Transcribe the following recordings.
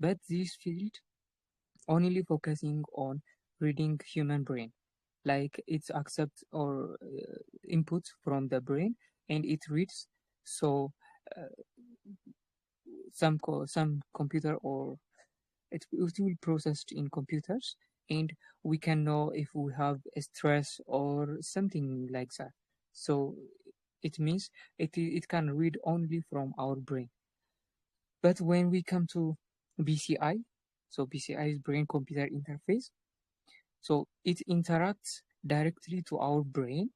but this field only focusing on reading human brain, like it accepts or inputs from the brain and it reads. So uh, some computer or it will process in computers, and we can know if we have a stress or something like that. So it means it can read only from our brain. But when we come to BCI, so BCI is brain computer interface. So it interacts directly to our brain,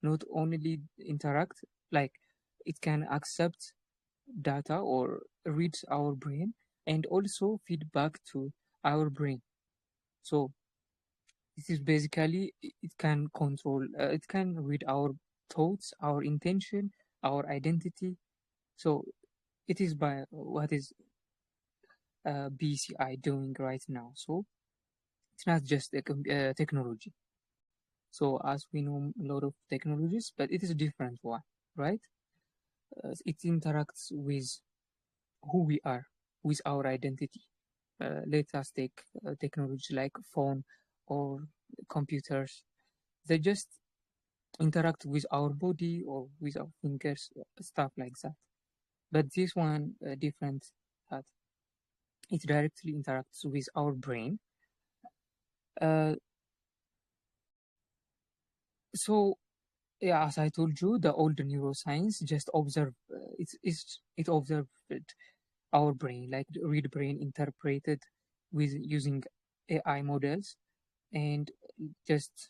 not only interact, like it can accept data or reads our brain and also feedback to our brain. So this is basically it can control, it can read our thoughts, our intention, our identity. So it is by what is BCI doing right now. So it's not just a technology. So as we know a lot of technologies, but it is a different one, right? It interacts with who we are, with our identity. Let us take technology like phone or computers. They just interact with our body or with our fingers, stuff like that. But this one different, that it directly interacts with our brain. Uh, so yeah, as I told you, the old neuroscience just observe it observed our brain, like the read brain interpreted with using AI models, and just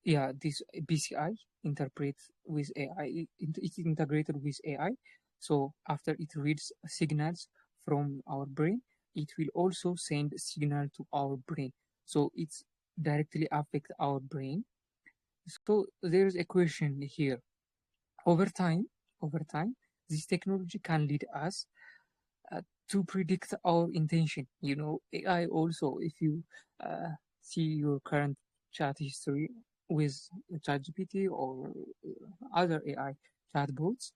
yeah, this BCI interprets with AI. It's integrated with AI. So after it reads signals from our brain, it will also send signal to our brain. So it's directly affect our brain. So there's a question here. Over time, over time, this technology can lead us to predict our intention. You know, AI also, if you see your current chat history with ChatGPT or other AI chatbots,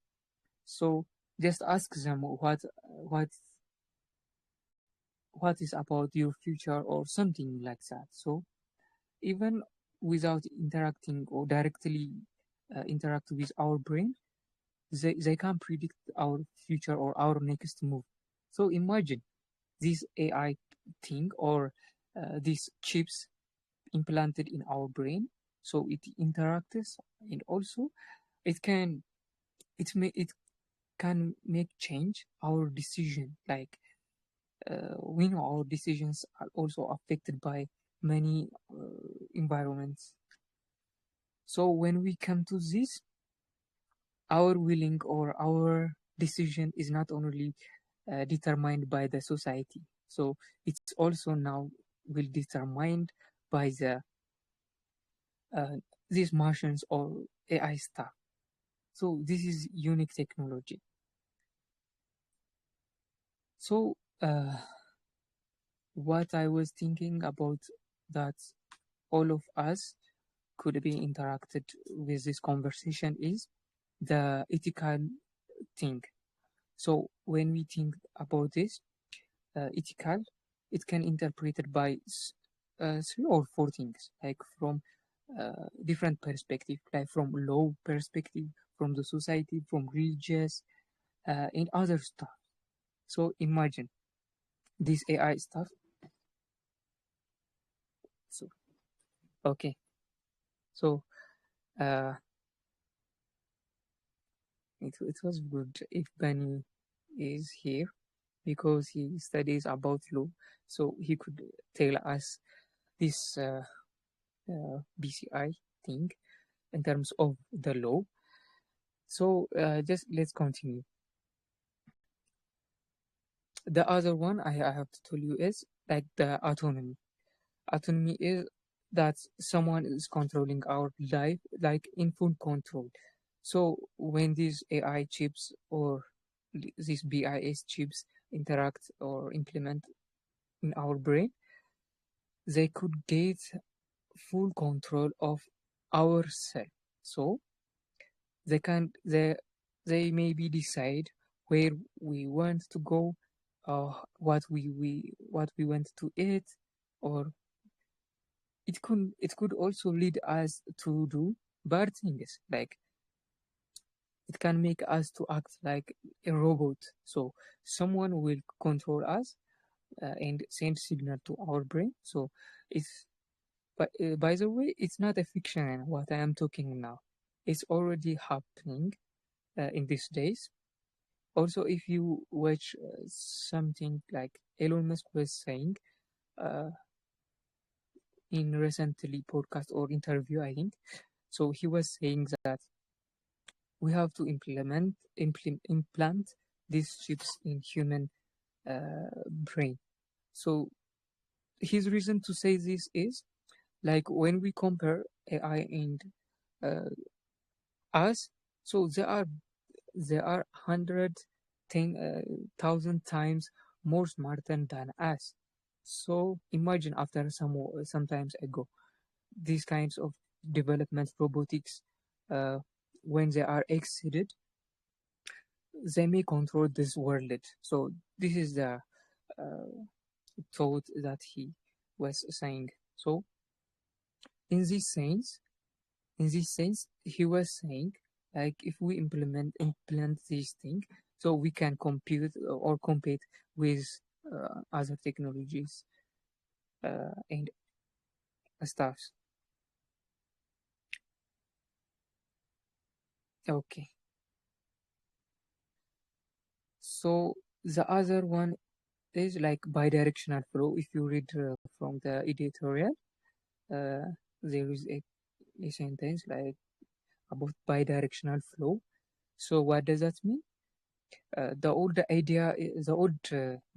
so just ask them what is about your future or something like that. So even without interacting or directly interact with our brain, they can predict our future or our next move. So imagine this AI thing or these chips implanted in our brain, so it interacts, and also it can it can make change our decision. Like we know our decisions are also affected by many environments. So when we come to this, our willing or our decision is not only determined by the society, so it's also now will determined by the uh, these machines or AI stuff. So this is unique technology. So what I was thinking about, that all of us could be interacted with this conversation, is the ethical thing. So when we think about this, ethical, it can interpreted by three or four things, like from different perspective, like from law perspective, from the society, from religious, and other stuff. So imagine this AI stuff. So okay, so uh, it was good if Benny is here because he studies about law, so he could tell us this BCI thing in terms of the law. So just let's continue. The other one I have to tell you is like the autonomy. Autonomy is that someone is controlling our life, like in full control. So when these AI chips or these BIS chips interact or implement in our brain, they could get full control of ourselves. So they can they maybe decide where we want to go, what we went to eat, or it could also lead us to do bad things. Like it can make us to act like a robot. So someone will control us and send signal to our brain. So it's but by the way, it's not a fiction what I am talking now. It's already happening in these days. Also, if you watch something like Elon Musk was saying uh, in recently podcast or interview, I think. So he was saying that we have to implant these chips in human brain. So his reason to say this is like when we compare AI and uh, us, so there are 110,000 times more smarter than us. So imagine after sometimes ago, these kinds of development robotics, uh, when they are exceeded, they may control this world. So this is the uh, thought that he was saying. So in this sense, he was saying like if we implement this thing, so we can compute or compete with other technologies and stuff. Okay. So the other one is like bidirectional flow. If you read from the editorial, uh, there is a sentence like about bidirectional flow. So what does that mean? The old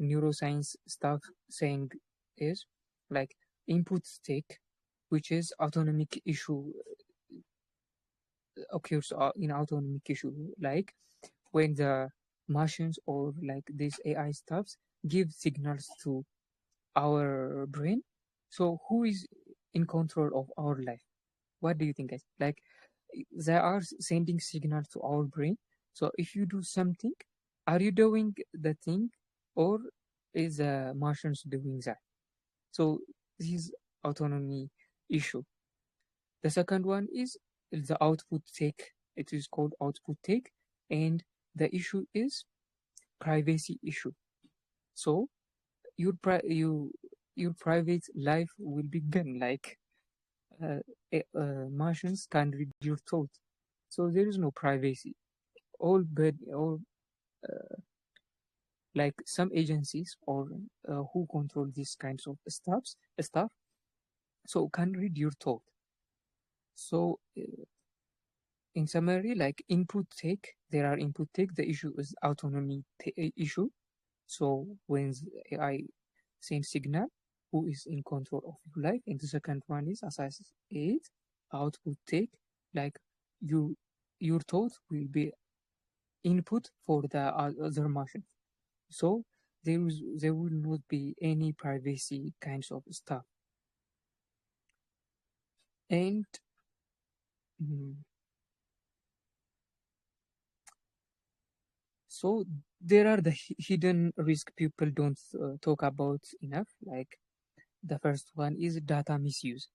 neuroscience stuff saying is like input take, which is autonomic issue occurs in autonomic issue, like when the machines or like these AI stuffs give signals to our brain. So who is in control of our life? What do you think, guys? Like they are sending signals to our brain. So if you do something, are you doing the thing, or is the Martians doing that? So this is autonomy issue. The second one is the output take. It is called output take, and the issue is privacy issue. So your your private life will be gone. Like Martians can read your thoughts, so there is no privacy. All like some agencies or who control these kinds of stuff, so can read your thought. So in summary, like input take, there are input take. The issue is autonomy issue. So when the AI sends signal, who is in control of your life? And the second one is, as I said, output take, like you your thought will be input for the other machine. So there will not be any privacy kinds of stuff. And mm, so there are the hidden risk people don't talk about enough. Like the first one is data misuse.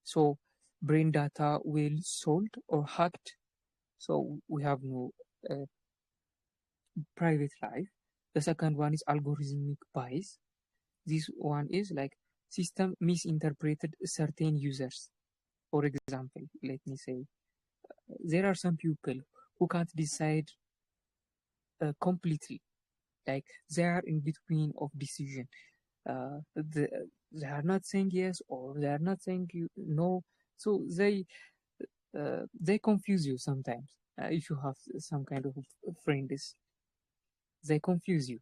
So brain data will sold or hacked. So we have no uh, private life. The second one is algorithmic bias. This one is like system misinterpreted certain users. For example, let me say there are some people who can't decide completely. Like they are in between of decision. They are not saying yes or they are not saying no. So they confuse you sometimes. If you have some kind of friends, they confuse you.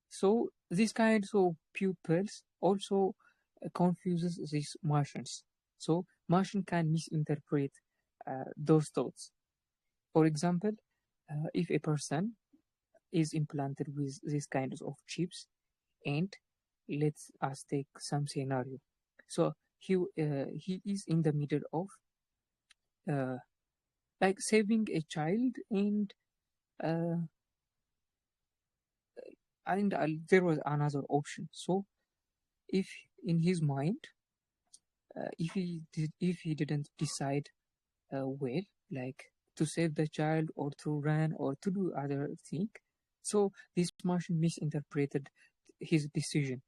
So these kinds of pupils also confuses these Martians. So Martian can misinterpret those thoughts. For example, if a person is implanted with these kinds of chips, and let's us take some scenario. So he is in the middle of uh, like saving a child, and uh, and there was another option. So if in his mind, if he didn't decide well, like to save the child or to run or to do other thing, so this machine misinterpreted his decision,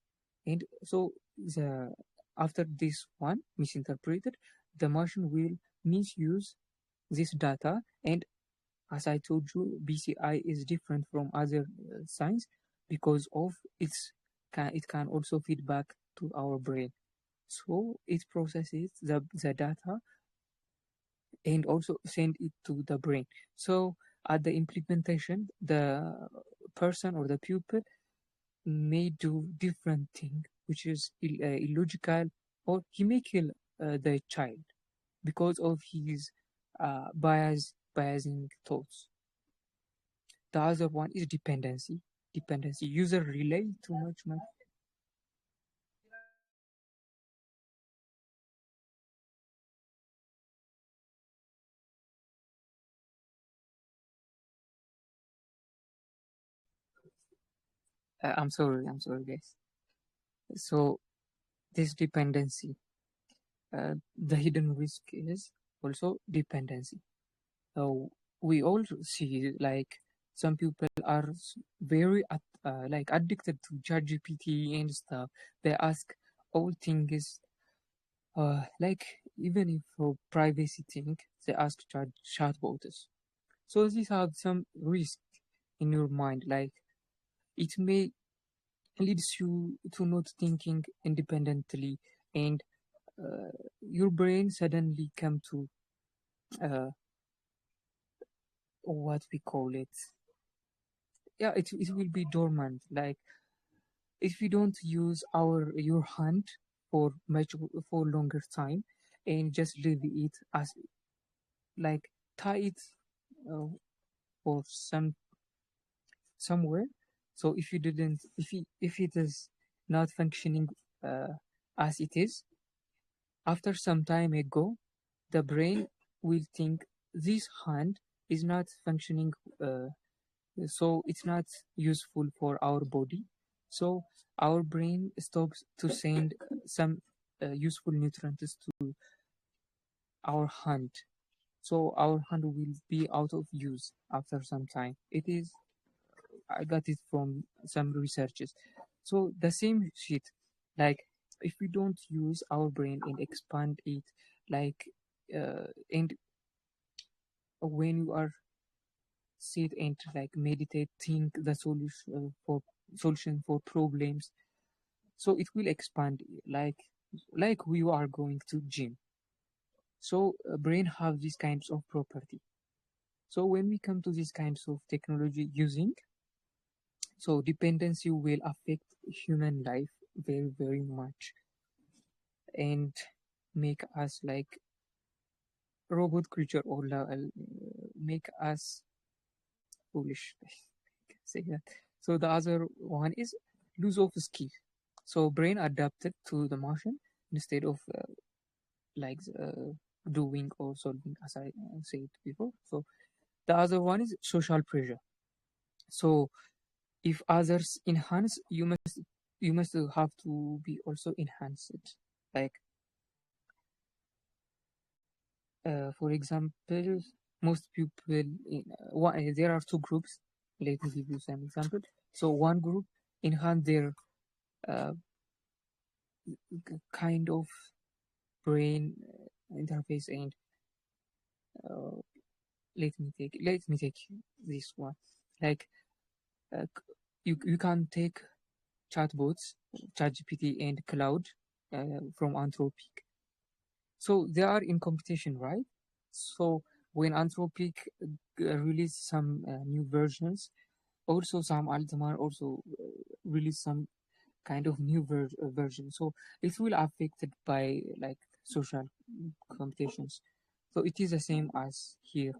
and so the after this one misinterpreted, the machine will misuse this data. And as I told you, BCI is different from other signs because of it can also feed back to our brain. So it processes the data and also send it to the brain. So at the implementation, the person or the pupil may do different thing, which is illogical, or he may kill the child because of his biasing thoughts. The other one is dependency. Dependency. User rely too much. I'm sorry. I'm sorry, guys. So this dependency, the hidden risk is also dependency. So we all see like some people are very like addicted to ChatGPT and stuff. They ask all things, like even if for privacy thing, they ask chatbots. So these have some risk in your mind, like it may leads you to not thinking independently, and your brain suddenly come to uh, what we call it. Yeah, it will be dormant. Like if we don't use your hand for much for longer time and just leave it as like tie it uh, for somewhere. So if you didn't, if it is not functioning uh, as it is, after some time ago, the brain will think this hand is not functioning, so it's not useful for our body. So our brain stops to send some useful nutrients to our hand. So our hand will be out of use after some time. It is, I got it from some researches. So the same shit, like if we don't use our brain and expand it, like and when you are sit and like meditate, think the solution for problems, so it will expand, like we are going to gym. So brain have these kinds of property. So when we come to these kinds of technology using, so dependency will affect human life very very much and make us like robot creature, or make us foolish. Say that. So the other one is lose of skill. So brain adapted to the motion instead of like doing or solving, as I said before. So the other one is social pressure. So if others enhance, you must have to be also enhanced. Like for example, most people there are two groups. Let me give you some example. So one group enhance their uh, kind of brain interface, and uh, let me take this one. Like you can take chatbots, ChatGPT and Cloud from Anthropic. So they are in competition, right? So when Anthropic release some new versions, also some Altamar also release some kind of new version. So it will affected by like social competitions. So it is the same as here.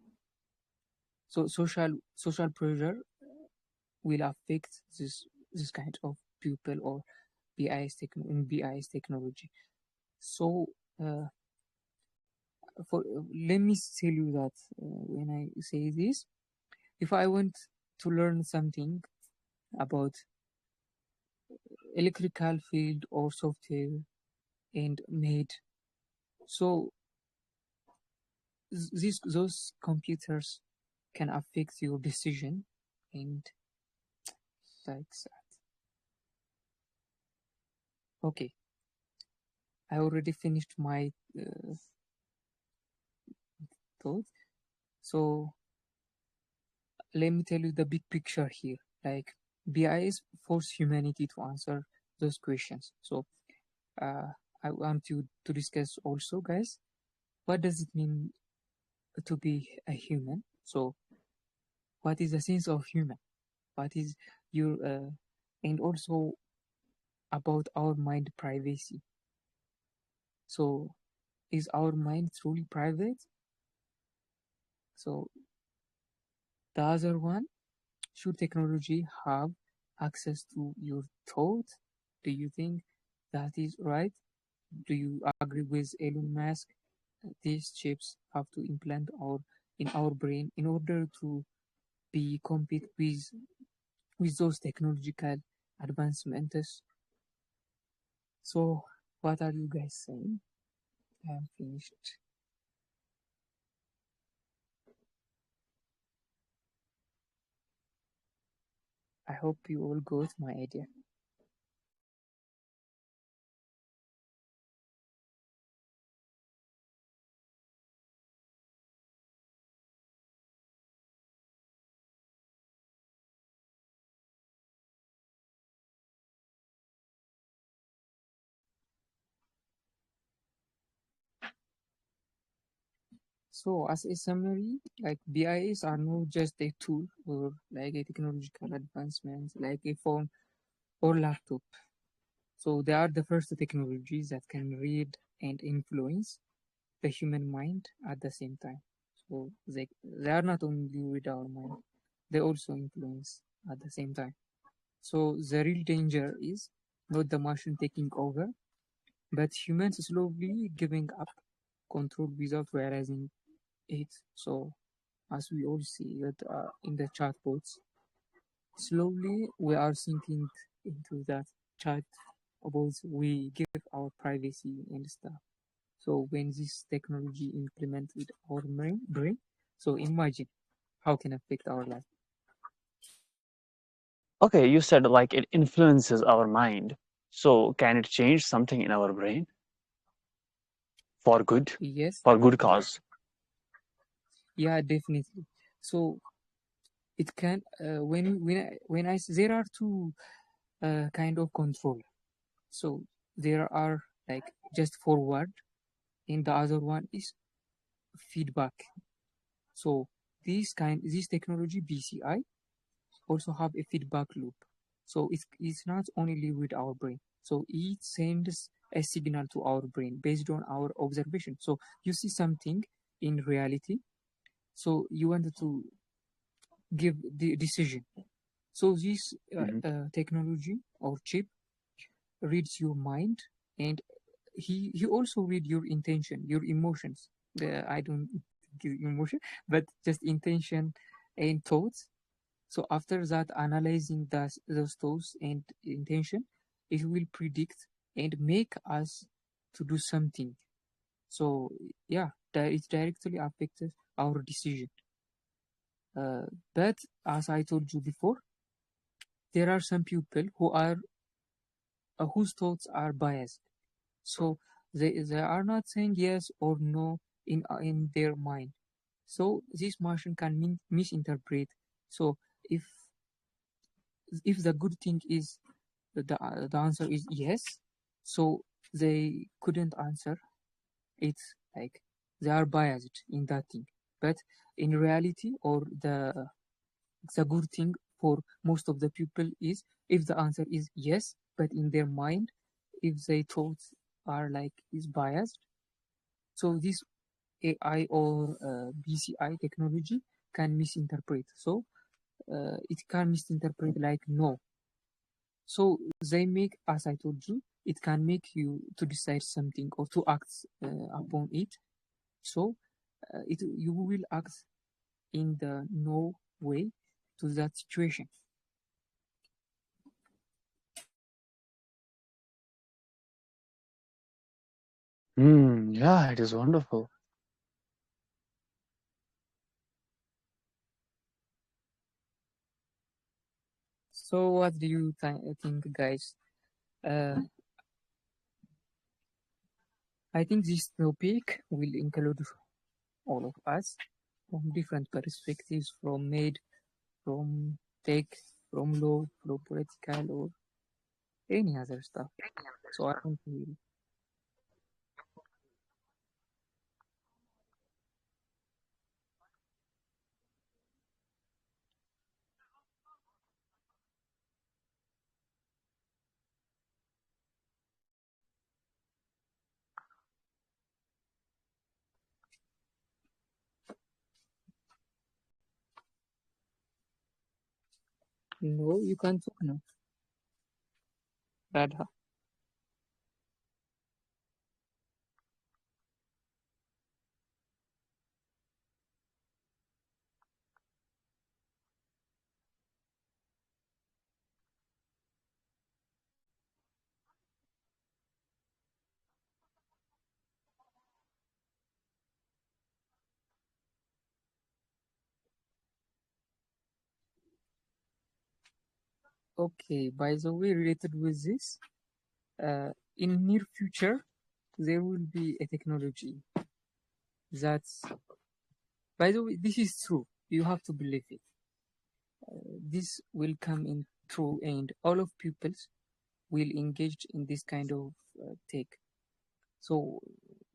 So social pressure will affect this kind of pupil or BIS technology. So uh, for let me tell you that when I say this, if I want to learn something about electrical field or software and made. So those computers can affect your decision and like that. Okay, I already finished my thought. So let me tell you the big picture here. Like BIs force humanity to answer those questions. So uh, I want you to discuss also, guys, what does it mean to be a human? So what is the sense of human? What is your and also about our mind privacy. So is our mind truly private? So the other one, should technology have access to your thought? Do you think that is right? Do you agree with Elon Musk? These chips have to implant in our brain in order to be compete with those technological advancements. So what are you guys saying? I am finished. I hope you all got my idea. So as a summary, like BIs are not just a tool or like a technological advancement, like a phone or laptop. So they are the first technologies that can read and influence the human mind at the same time. So they are not only with our mind, they also influence at the same time. So the real danger is not the machine taking over, but humans slowly giving up control without realizing it. So as we all see that in the chatbots, slowly we are sinking into that chat about we give our privacy and stuff. So when this technology implemented our brain, so imagine how can affect our life. Okay, you said like it influences our mind. So can it change something in our brain for good? Yes, For good cause? yeah, definitely. So it can there are two kind of control. So there are like just forward, and the other one is feedback. So this technology BCI also have a feedback loop. So it's not only with our brain. So it sends a signal to our brain based on our observation. So you see something in reality. So you wanted to give the decision. So this Mhm. technology or chip reads your mind, and he also read your intention, your emotions. I don't give emotion, but just intention and thoughts. So after that, analyzing those thoughts and intention, it will predict and make us to do something. So yeah, it directly affects our decision. But as I told you before, there are some people whose thoughts are biased. So they are not saying yes or no in their mind. So this machine can misinterpret. So if if the good thing is the answer is yes, so they couldn't answer. It's like they are biased in that thing. But in reality, or the good thing for most of the people is if the answer is yes, but in their mind, if they thoughts are like is biased, so this AI or BCI technology can misinterpret. So it can misinterpret like no. So they make, as I told you, it can make you to decide something or to act upon it. So you will act in the no way to that situation. Yeah, it is wonderful. So, what do you think, guys? Uh, I think this topic will include all of us from different perspectives, from made, from tech, from law, from political, or any other stuff. So I want to no, you can't talk now, Radha. Okay, by the way, related with this, in near future, there will be a technology that's, by the way, this is true. You have to believe it. This will come in true, and all of pupils will engage in this kind of tech. So,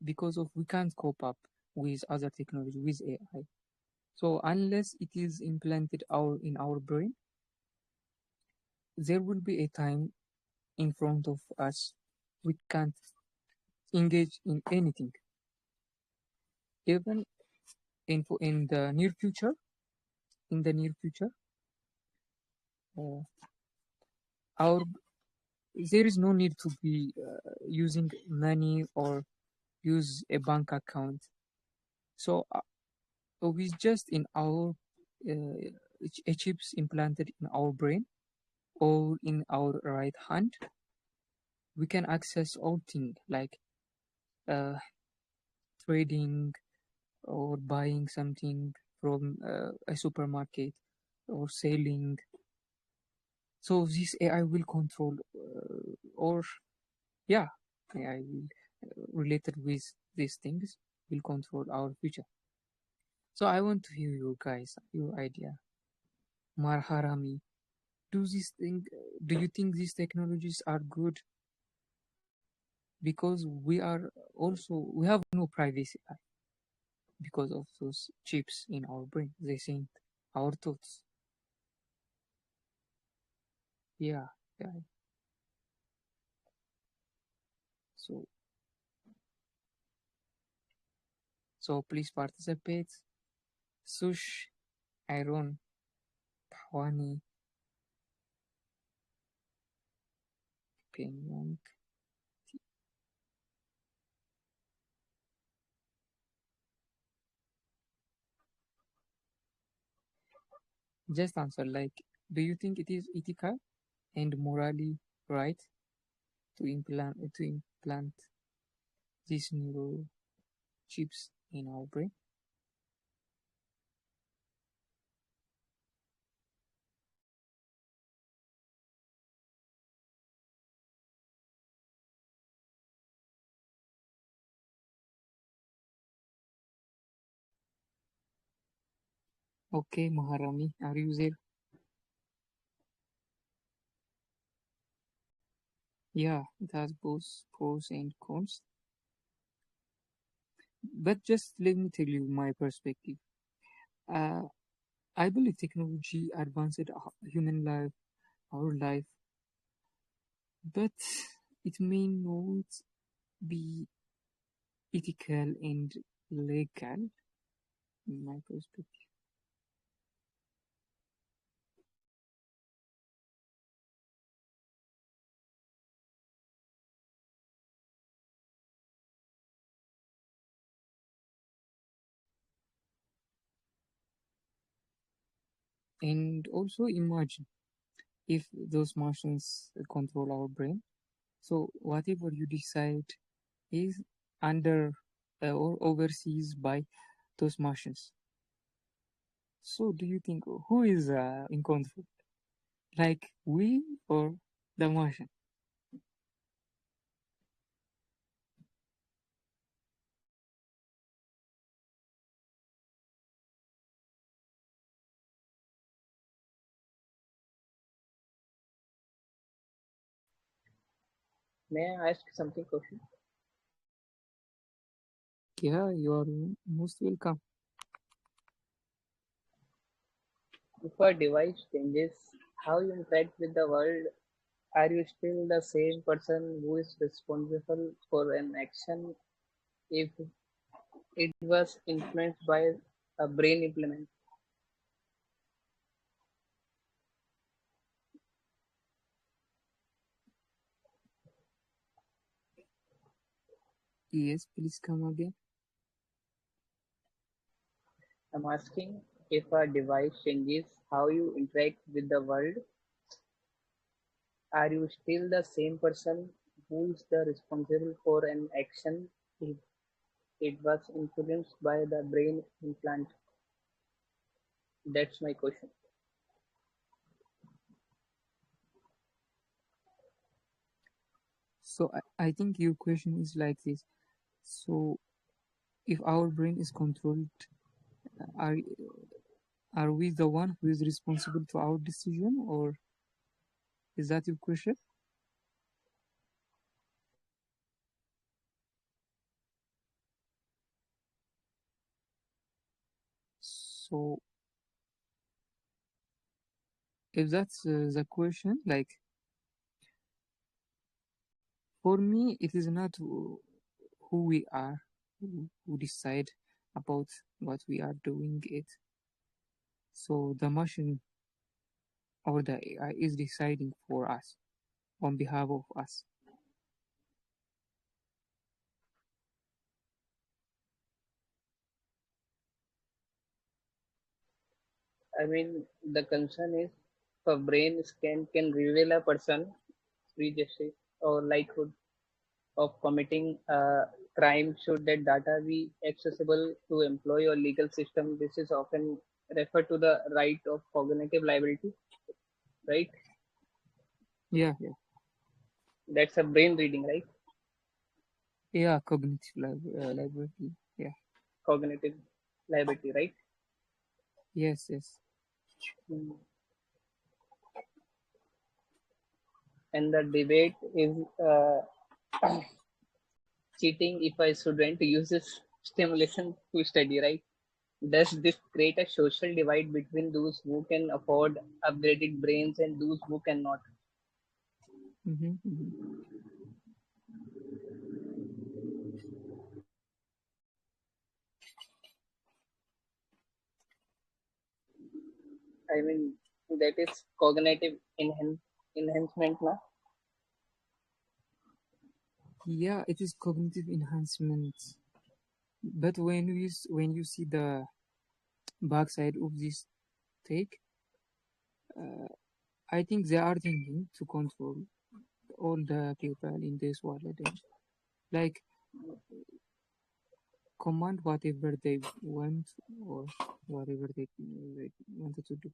because of we can't cope up with other technology with AI. So, unless it is implanted in our brain, there will be a time in front of us we can't engage in anything. Even in the near future, in the near future, uh, our there is no need to be using money or use a bank account. So with just in our chips implanted in our brain or in our right hand, we can access all things like uh, trading or buying something from a supermarket or selling. So this AI will control, or yeah, AI will, related with these things will control our future. So I want to hear you guys, your idea. Marharami, do you think these technologies are good? Because we have no privacy because of those chips in our brain. They think our thoughts. Yeah, yeah. So please participate. Sush, Iron, Pawani, Pyongyang. Just answer like, do you think it is ethical and morally right to implant these neural chips in our brain? Okay, Maharani, are you there? Yeah, it has both pros and cons. But just let me tell you my perspective. Uh, I believe technology advanced human life, our life, but it may not be ethical and legal in my perspective. And also imagine if those Martians control our brain. So whatever you decide is under or overseas by those Martians. So, do you think who is in control? Like we or the Martian? May I ask something question? Yeah, you are most welcome. If a device changes how you interact with the world, are you still the same person who is responsible for an action if it was influenced by a brain implement? Yes, please come again. I'm asking if a device changes how you interact with the world, are you still the same person who is the responsible for an action if it was influenced by the brain implant? That's my question. So I think your question is like this. So if our brain is controlled, are are we the one who is responsible to our decision, or is that your question? So if that's the question, like for me, it is not who we are who decide about what we are doing it. So the machine or the AI is deciding for us on behalf of us. I mean, the concern is if a brain scan can reveal a person prejudice or likelihood of committing a crime should that data be accessible to employee or legal system. This is often referred to the right of cognitive liability, right? Yeah, yeah, That's a brain reading, right? yeah. Cognitive liability. Yeah, Cognitive liability, right? yes, yes. Mm. And the debate is cheating if a student uses stimulation to study, right? Does this create a social divide between those who can afford upgraded brains and those who cannot? Mm-hmm. I mean, that is cognitive enhancement now. Yeah, it is cognitive enhancement. But when you see the backside of this take, uh, I think they are thinking to control all the people in this world, and like command whatever they want or whatever they wanted to do.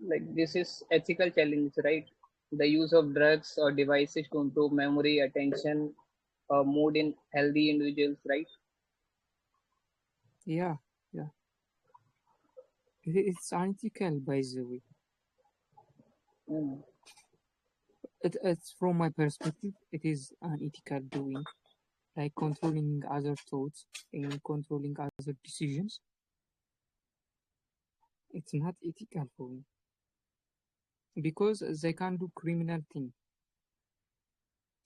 Like this is ethical challenge, right? The use of drugs or devices to improve memory, attention, or mood in healthy individuals, right? Yeah, yeah. It's unethical, by the way. Mm. It's from my perspective, it is unethical doing, like controlling other thoughts and controlling other decisions. It's not ethical for me because they can do criminal thing.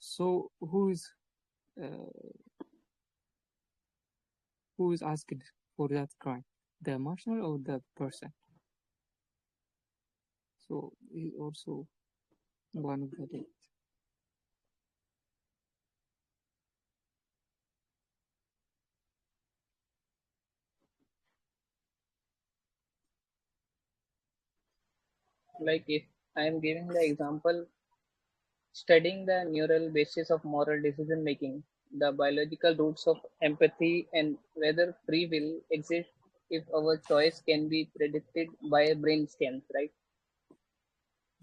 So uh, who is asked for that crime? The marshal or the person? So he also one of the dead. Like if I am giving the example, studying the neural basis of moral decision making, the biological roots of empathy, and whether free will exists if our choice can be predicted by brain scans, right?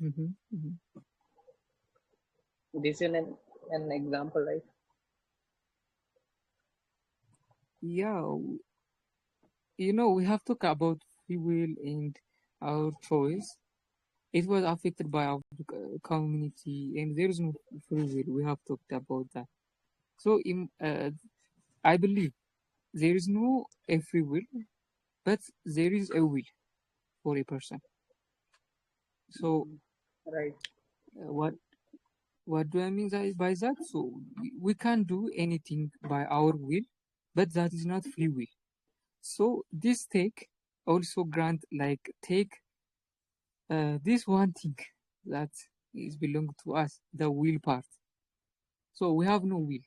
Mm-hmm. Mm-hmm. This is an example, right? Yeah, we have to talk about free will and our choice. It was affected by our community, and there is no free will. We have talked about that. So, I believe there is no a free will, but there is a will for a person. So, Right. what do I mean by that? So, we can't do anything by our will, but that is not free will. So, this take also grant like take this one thing that is belong to us, the will part. So we have no will.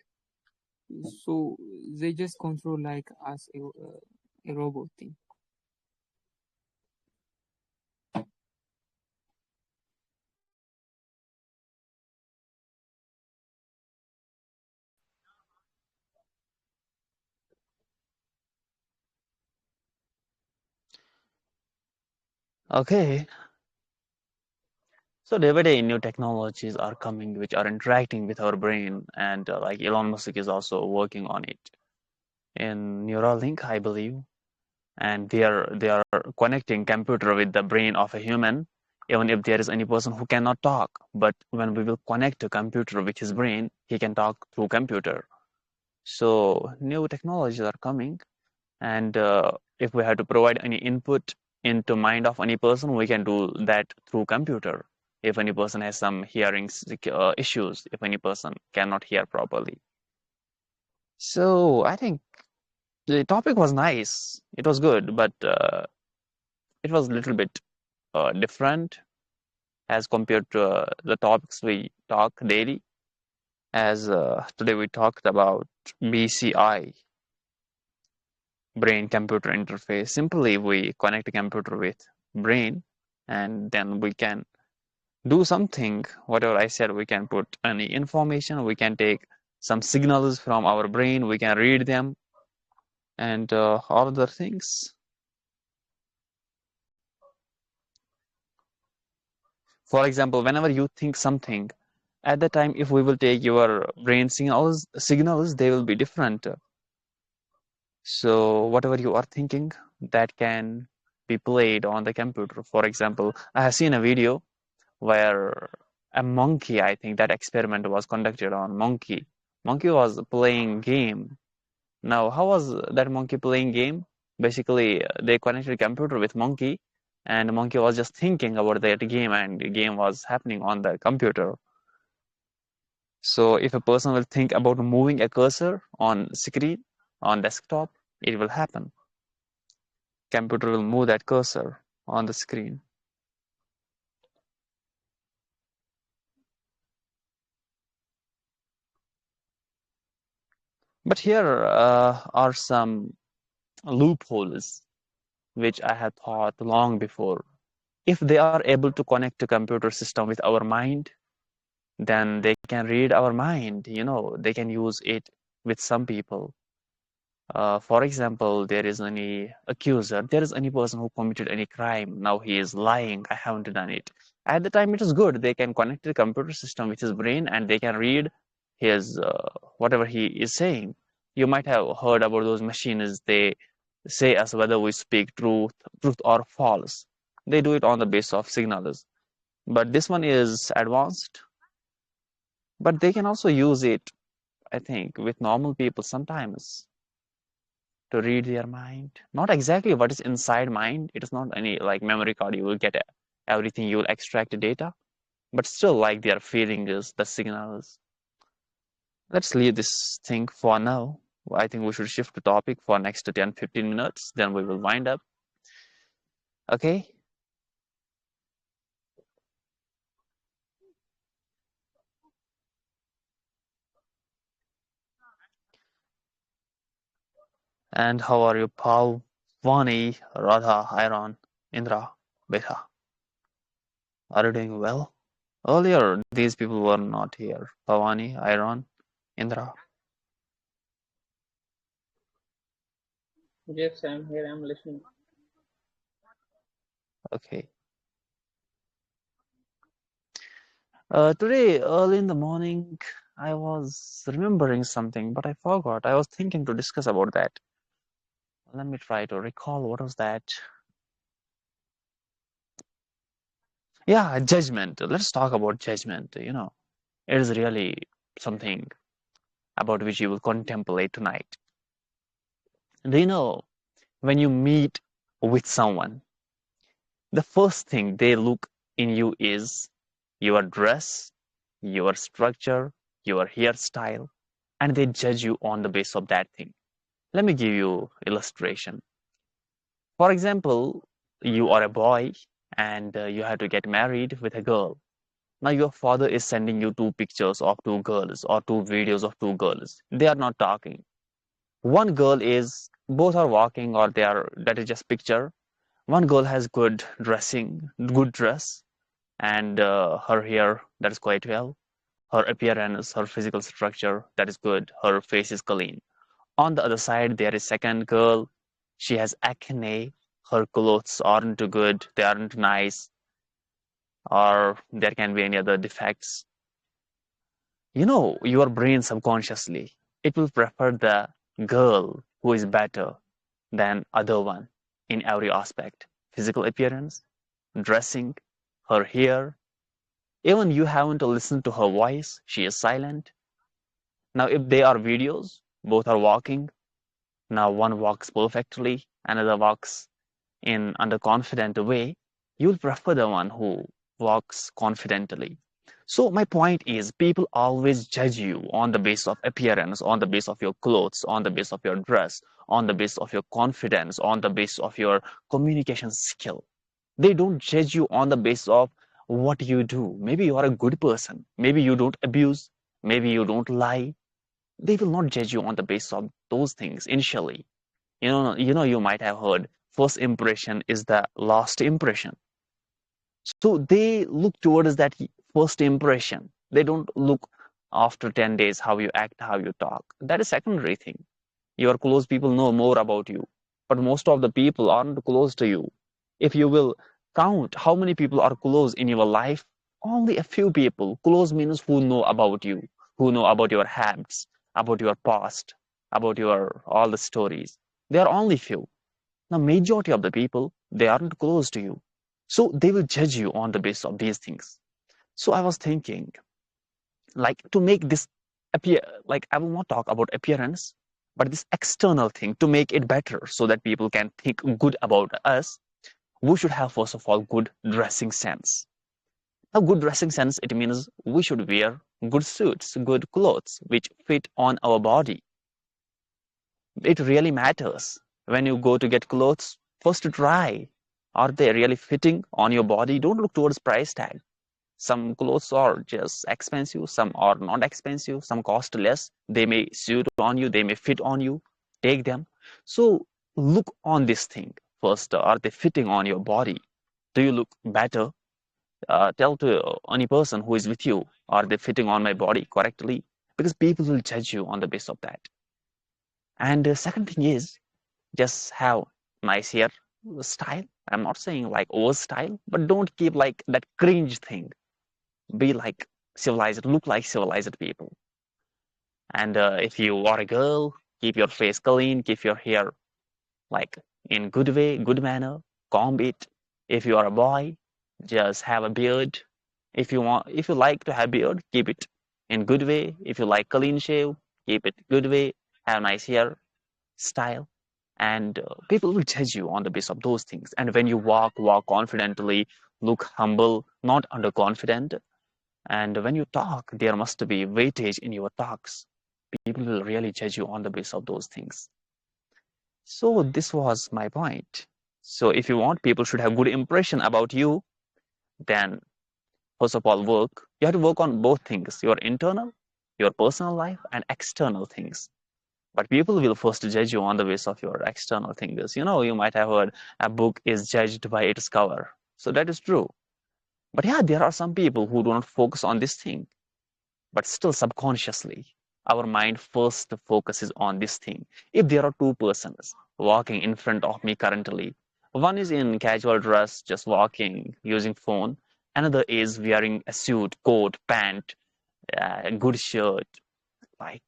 So they just control like us a robot thing. Okay. So day by day, new technologies are coming which are interacting with our brain, and like Elon Musk is also working on it in Neuralink, I believe, and they are connecting computer with the brain of a human, even if there is any person who cannot talk. But when we will connect a computer with his brain, he can talk through computer. So new technologies are coming, and if we have to provide any input into mind of any person, we can do that through computer. If any person has some hearing issues, if any person cannot hear properly. So I think the topic was nice. It was good, but it was a little bit different as compared to the topics we talk daily. As today we talked about BCI, brain computer interface. Simply, we connect a computer with brain, and then we can do something. Whatever I said, we can put any information. We can take some signals from our brain. We can read them, and all other things. For example, whenever you think something, at the time, if we will take your brain signals, they will be different. So whatever you are thinking, that can be played on the computer. For example, I have seen a video where a monkey, I think that experiment was conducted on monkey. Monkey was playing game. Now, how was that monkey playing game? Basically, they connected computer with monkey, and the monkey was just thinking about that game, and the game was happening on the computer. So if a person will think about moving a cursor on screen, on desktop, it will happen. Computer will move that cursor on the screen. But here are some loopholes which I had thought long before. If they are able to connect to computer system with our mind, then they can read our mind. They can use it with some people. For example, there is any accuser, there is any person who committed any crime. Now he is lying, I haven't done it. At the time, it is good. They can connect to the computer system with his brain, and they can read his whatever he is saying. You might have heard about those machines. They say us whether we speak truth or false. They do it on the basis of signals. But this one is advanced. But they can also use it, I think, with normal people sometimes to read their mind. Not exactly what is inside mind. It is not any like memory card. You will get everything. You will extract the data, but still, like their feeling is the signals. Let's leave this thing for now. I think we should shift the topic for next 10-15 minutes. Then we will wind up. Okay. And how are you, Paul, Vani, Radha, Iron, Indra, Beta? Are you doing well? Earlier, these people were not here. Bhavani, Iron, Indra. Yes, I'm here. I'm listening. Okay. Today, early in the morning, I was remembering something, but I forgot. I was thinking to discuss about that. Let me try to recall what was that. Yeah, judgment. Let's talk about judgment. It is really something about which you will contemplate tonight. Do you know when you meet with someone, the first thing they look in you is your dress, your structure, your hairstyle, and they judge you on the basis of that thing. Let me give you illustration. For example, you are a boy and you have to get married with a girl. Now your father is sending you two pictures of two girls or two videos of two girls. They are not talking. One girl is both are walking or they are that is just picture. One girl has good dressing, good dress, and her hair that is quite well. Her appearance, her physical structure that is good. Her face is clean. On the other side, there is second girl. She has acne. Her clothes aren't good. They aren't nice, or there can be any other defects. Your brain subconsciously, it will prefer the girl who is better than other one in every aspect. Physical appearance, dressing, her hair. Even you haven't listened to her voice. She is silent. Now, if they are videos, both are walking. Now, one walks perfectly, another walks in underconfident way. You'll prefer the one who walks confidently. So my point is, people always judge you on the basis of appearance, on the basis of your clothes, on the basis of your dress, on the basis of your confidence, on the basis of your communication skill. They don't judge you on the basis of what you do. Maybe you are a good person. Maybe you don't abuse. Maybe you don't lie. They will not judge you on the basis of those things initially. You might have heard first impression is the last impression. So they look towards that first impression. They don't look after 10 days how you act, how you talk. That is secondary thing. Your close people know more about you, but most of the people aren't close to you. If you will count how many people are close in your life, only a few people. Close means who know about you, who know about your habits, about your past, about your all the stories. They are only few. Now, majority of the people, they aren't close to you. So they will judge you on the basis of these things. So I was thinking, like to make this appear, like I will not talk about appearance, but this external thing to make it better so that people can think good about us, we should have first of all good dressing sense. Now, good dressing sense, it means we should wear good suits, good clothes, which fit on our body. It really matters. When you go to get clothes, first try. Are they really fitting on your body? Don't look towards price tag. Some clothes are just expensive, some are not expensive, some cost less. They may suit on you, they may fit on you. Take them. So look on this thing first. Are they fitting on your body? Do you look better? Tell to any person who is with you, are they fitting on my body correctly? Because people will judge you on the basis of that. And the second thing is just have nice hair style. I'm not saying like over style, but don't keep like that cringe thing. Be like civilized, look like civilized people. And if you are a girl, keep your face clean, keep your hair like in good way, good manner, comb it. If you are a boy, just have a beard. If you like to have beard, keep it in good way. If you like clean shave, keep it good way. Have nice hair style, and people will judge you on the basis of those things. And when you walk confidently, look humble, not underconfident. And when you talk, there must be weightage in your talks. People will really judge you on the basis of those things. So this was my point. So if you want people should have good impression about you, then first of all work. You have to work on both things, your internal, your personal life, and external things. But people will first judge you on the basis of your external things. You might have heard a book is judged by its cover. So that is true. But yeah, there are some people who do not focus on this thing, but still subconsciously, our mind first focuses on this thing. If there are two persons walking in front of me currently, one is in casual dress, just walking, using phone. Another is wearing a suit, coat, pant, a good shirt. Like,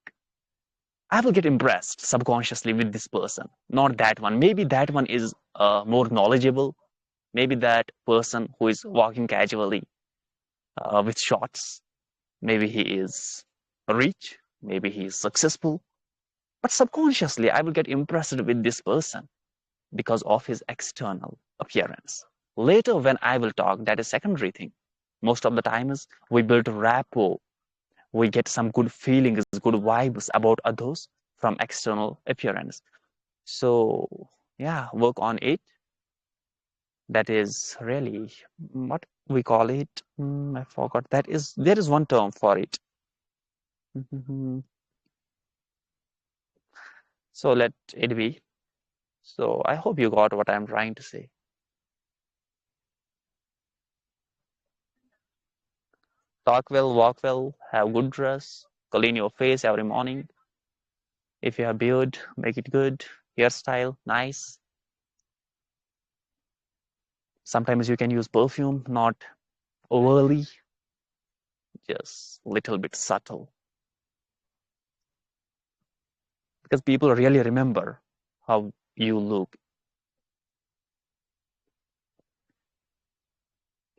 I will get impressed subconsciously with this person, not that one. Maybe that one is more knowledgeable. Maybe that person who is walking casually with shorts, maybe he is rich, maybe he is successful. But subconsciously, I will get impressed with this person because of his external appearance. Later, when I will talk, that is secondary thing. Most of the times, we build rapport. We get some good feelings, good vibes about others from external appearance. So, yeah, work on it. That is really what we call it. I forgot. There is one term for it. So let it be. So I hope you got what I'm trying to say. Talk well, walk well, have good dress, clean your face every morning. If you have beard, make it good. Hairstyle, nice. Sometimes you can use perfume, not overly, just little bit subtle. Because people really remember how you look.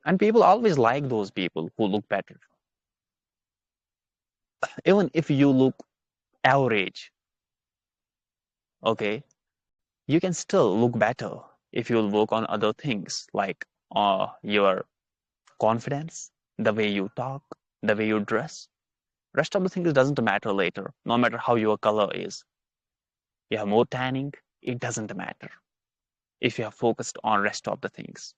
And people always like those people who look better. Even if you look average, okay, you can still look better if you'll work on other things like your confidence, the way you talk, the way you dress. Rest of the things doesn't matter later, no matter how your color is. You have more tanning, it doesn't matter if you are focused on rest of the things.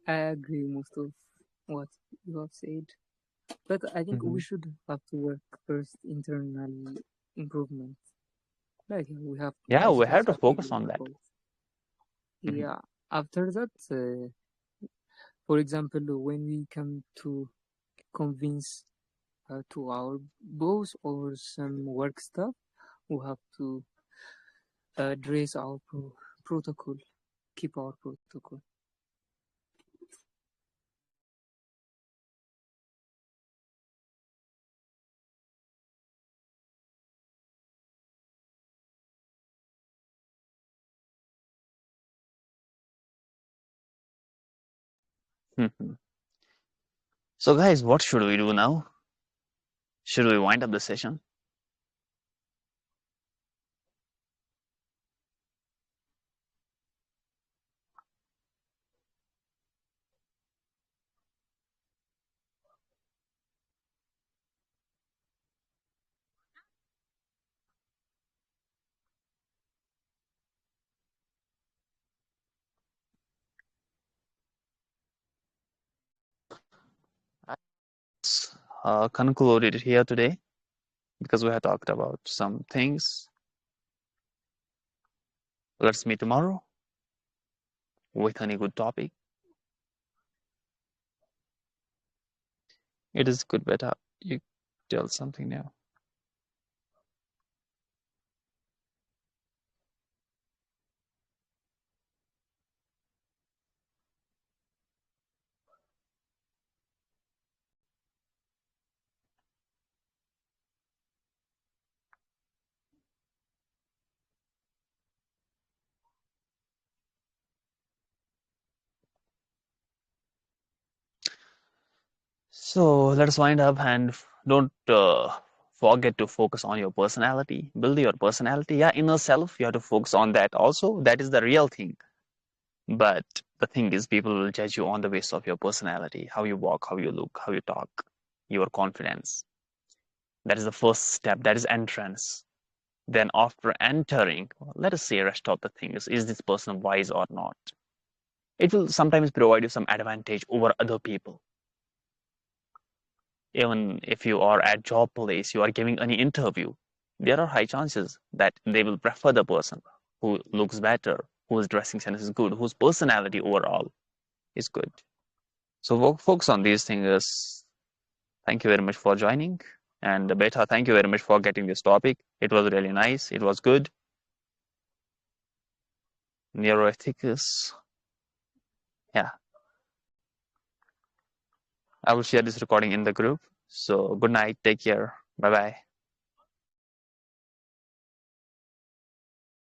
I agree most of what you have said, but I think we should have to work first internal improvement. Like we have Yeah, we have discussed to focus previously on that. about. Yeah. After that, for example, when we come to convince to our boss or some work stuff, we have to dress our protocol, keep our protocol. So, guys, what should we do now? Should we wind up the session? Concluded here today because we have talked about some things. Let's meet tomorrow with any good topic. It is good, beta. You tell something now. So let's wind up and don't forget to focus on your personality. Build your personality. Yeah, inner self, you have to focus on that also. That is the real thing. But the thing is, people will judge you on the basis of your personality, how you walk, how you look, how you talk, your confidence. That is the first step. That is entrance. Then after entering, let us see rest of the things. Is this person wise or not? It will sometimes provide you some advantage over other people. Even if you are at job place, you are giving any interview, there are high chances that they will prefer the person who looks better, whose dressing sense is good, whose personality overall is good. So focus on these things. Thank you very much for joining. And Beta, thank you very much for getting this topic. It was really nice. It was good. Neuroethics. Yeah. I will share this recording in the group. So good night. Take care. Bye bye.